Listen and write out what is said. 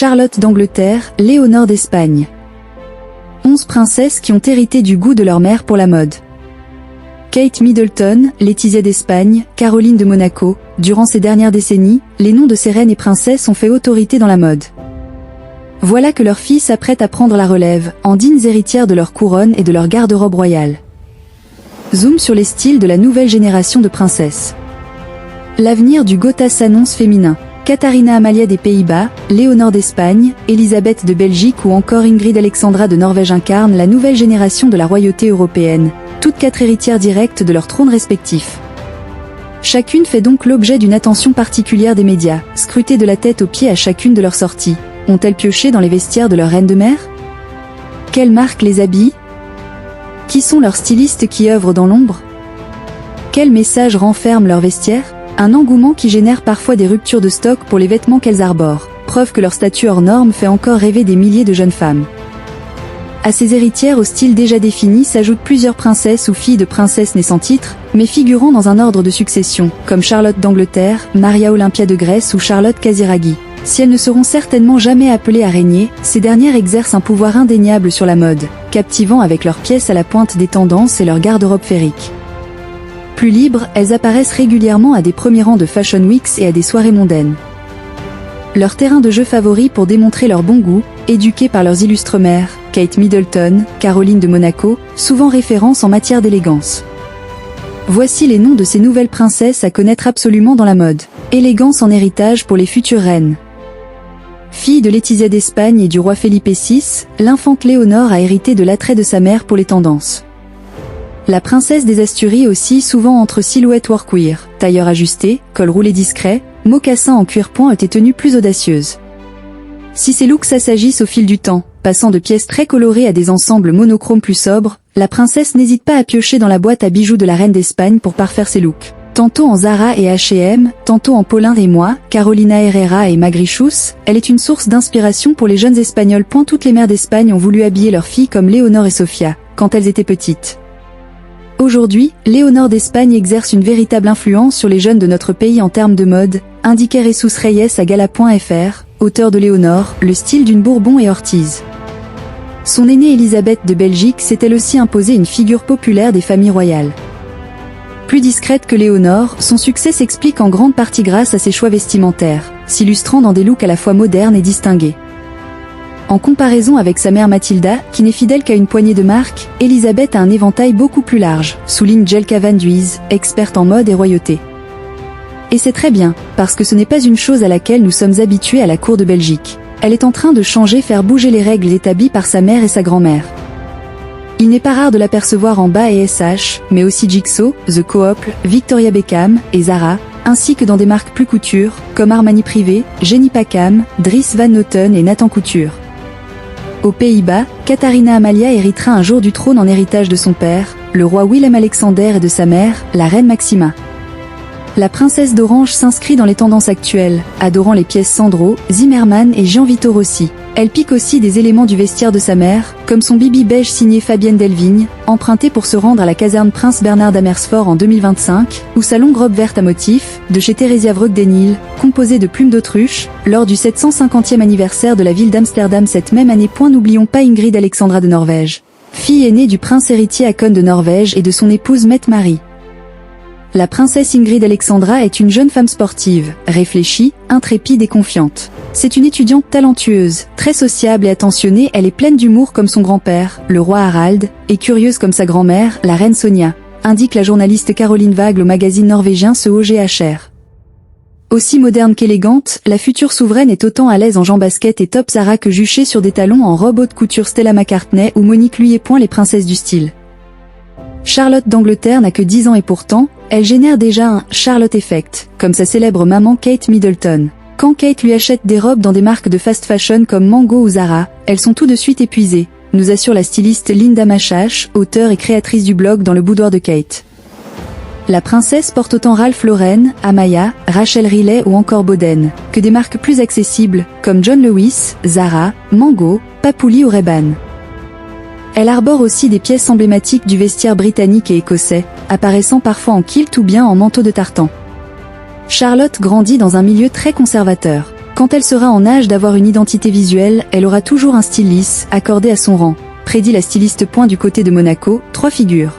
Charlotte d'Angleterre, Léonore d'Espagne. 11 princesses qui ont hérité du goût de leur mère pour la mode. Kate Middleton, Laetitia d'Espagne, Caroline de Monaco. Durant ces dernières décennies, les noms de ces reines et princesses ont fait autorité dans la mode. Voilà que leurs filles s'apprêtent à prendre la relève, en dignes héritières de leur couronne et de leur garde-robe royale. Zoom sur les styles de la nouvelle génération de princesses. L'avenir du Gotha s'annonce féminin. Katharina Amalia des Pays-Bas, Léonore d'Espagne, Elisabeth de Belgique ou encore Ingrid Alexandra de Norvège incarnent la nouvelle génération de la royauté européenne, toutes 4 héritières directes de leurs trônes respectifs. Chacune fait donc l'objet d'une attention particulière des médias, scrutées de la tête aux pieds à chacune de leurs sorties. Ont-elles pioché dans les vestiaires de leur reine de mer? Quelle marque les habille? Qui sont leurs stylistes qui œuvrent dans l'ombre? Quel message renferme leur vestiaire? Un engouement qui génère parfois des ruptures de stock pour les vêtements qu'elles arborent, preuve que leur statut hors norme fait encore rêver des milliers de jeunes femmes. À ces héritières au style déjà défini s'ajoutent plusieurs princesses ou filles de princesses nées sans titre, mais figurant dans un ordre de succession, comme Charlotte d'Angleterre, Maria Olympia de Grèce ou Charlotte Casiraghi. Si elles ne seront certainement jamais appelées à régner, ces dernières exercent un pouvoir indéniable sur la mode, captivant avec leurs pièces à la pointe des tendances et leur garde-robe féerique. Plus libres, elles apparaissent régulièrement à des premiers rangs de Fashion Weeks et à des soirées mondaines. Leur terrain de jeu favori pour démontrer leur bon goût, éduquées par leurs illustres mères, Kate Middleton, Caroline de Monaco, souvent référence en matière d'élégance. Voici les noms de ces nouvelles princesses à connaître absolument dans la mode. Élégance en héritage pour les futures reines. Fille de Laetitia d'Espagne et du roi Felipe VI, l'infante Léonore a hérité de l'attrait de sa mère pour les tendances. La princesse des Asturies oscille souvent entre silhouette workwear, tailleur ajusté, col roulé discret, mocassins en cuir point et tenues plus audacieuses. Si ces looks s'assagissent au fil du temps, passant de pièces très colorées à des ensembles monochromes plus sobres, la princesse n'hésite pas à piocher dans la boîte à bijoux de la reine d'Espagne pour parfaire ses looks. Tantôt en Zara et H&M, tantôt en Paulin et moi, Carolina Herrera et Magrichus, elle est une source d'inspiration pour les jeunes Espagnols. Toutes les mères d'Espagne ont voulu habiller leurs filles comme Léonore et Sofia, quand elles étaient petites. Aujourd'hui, Léonore d'Espagne exerce une véritable influence sur les jeunes de notre pays en termes de mode, indiquait Jesus Reyes à Gala.fr, auteur de Léonore, le style d'une Bourbon et Ortiz. Son aînée Elisabeth de Belgique s'est elle aussi imposée une figure populaire des familles royales. Plus discrète que Léonore, son succès s'explique en grande partie grâce à ses choix vestimentaires, s'illustrant dans des looks à la fois modernes et distingués. En comparaison avec sa mère Mathilda, qui n'est fidèle qu'à une poignée de marques, Elisabeth a un éventail beaucoup plus large, souligne Jelka Van Duys, experte en mode et royauté. Et c'est très bien, parce que ce n'est pas une chose à laquelle nous sommes habitués à la cour de Belgique. Elle est en train de changer, faire bouger les règles établies par sa mère et sa grand-mère. Il n'est pas rare de l'apercevoir en bas et SH, mais aussi Jigsaw, The Coop, Victoria Beckham et Zara, ainsi que dans des marques plus couture, comme Armani Privé, Jenny Packham, Dries Van Noten et Nathan Couture. Aux Pays-Bas, Katharina Amalia héritera un jour du trône en héritage de son père, le roi Willem-Alexander et de sa mère, la reine Maxima. La princesse d'Orange s'inscrit dans les tendances actuelles, adorant les pièces Sandro, Zimmermann et Gianvito Rossi. Elle pique aussi des éléments du vestiaire de sa mère, comme son bibi beige signé Fabienne Delvigne, emprunté pour se rendre à la caserne Prince Bernard d'Amersfoort en 2025, ou sa longue robe verte à motifs, de chez Theresia Vroegdenil, composée de plumes d'autruche, lors du 750e anniversaire de la ville d'Amsterdam cette même année. N'oublions pas Ingrid Alexandra de Norvège. Fille aînée du prince héritier Haakon de Norvège et de son épouse Mette-Marie. La princesse Ingrid Alexandra est une jeune femme sportive, réfléchie, intrépide et confiante. C'est une étudiante talentueuse, très sociable et attentionnée. Elle est pleine d'humour comme son grand-père, le roi Harald, et curieuse comme sa grand-mère, la reine Sonia, indique la journaliste Caroline Wagle au magazine norvégien Ce OGHR. Aussi moderne qu'élégante, la future souveraine est autant à l'aise en jean-basket et top Zara que juchée sur des talons en robe haute couture Stella McCartney ou Monique Lhuillier. Les princesses du style. Charlotte d'Angleterre n'a que 10 ans et pourtant, elle génère déjà un « Charlotte Effect », comme sa célèbre maman Kate Middleton. Quand Kate lui achète des robes dans des marques de fast fashion comme Mango ou Zara, elles sont tout de suite épuisées, nous assure la styliste Linda Machache, auteure et créatrice du blog Dans le boudoir de Kate. La princesse porte autant Ralph Lauren, Amaya, Rachel Riley ou encore Boden, que des marques plus accessibles, comme John Lewis, Zara, Mango, Papouli ou Ray-Ban. Elle arbore aussi des pièces emblématiques du vestiaire britannique et écossais, apparaissant parfois en kilt ou bien en manteau de tartan. Charlotte grandit dans un milieu très conservateur. Quand elle sera en âge d'avoir une identité visuelle, elle aura toujours un style lisse, accordé à son rang, prédit la styliste. Du côté de Monaco, 3 figures.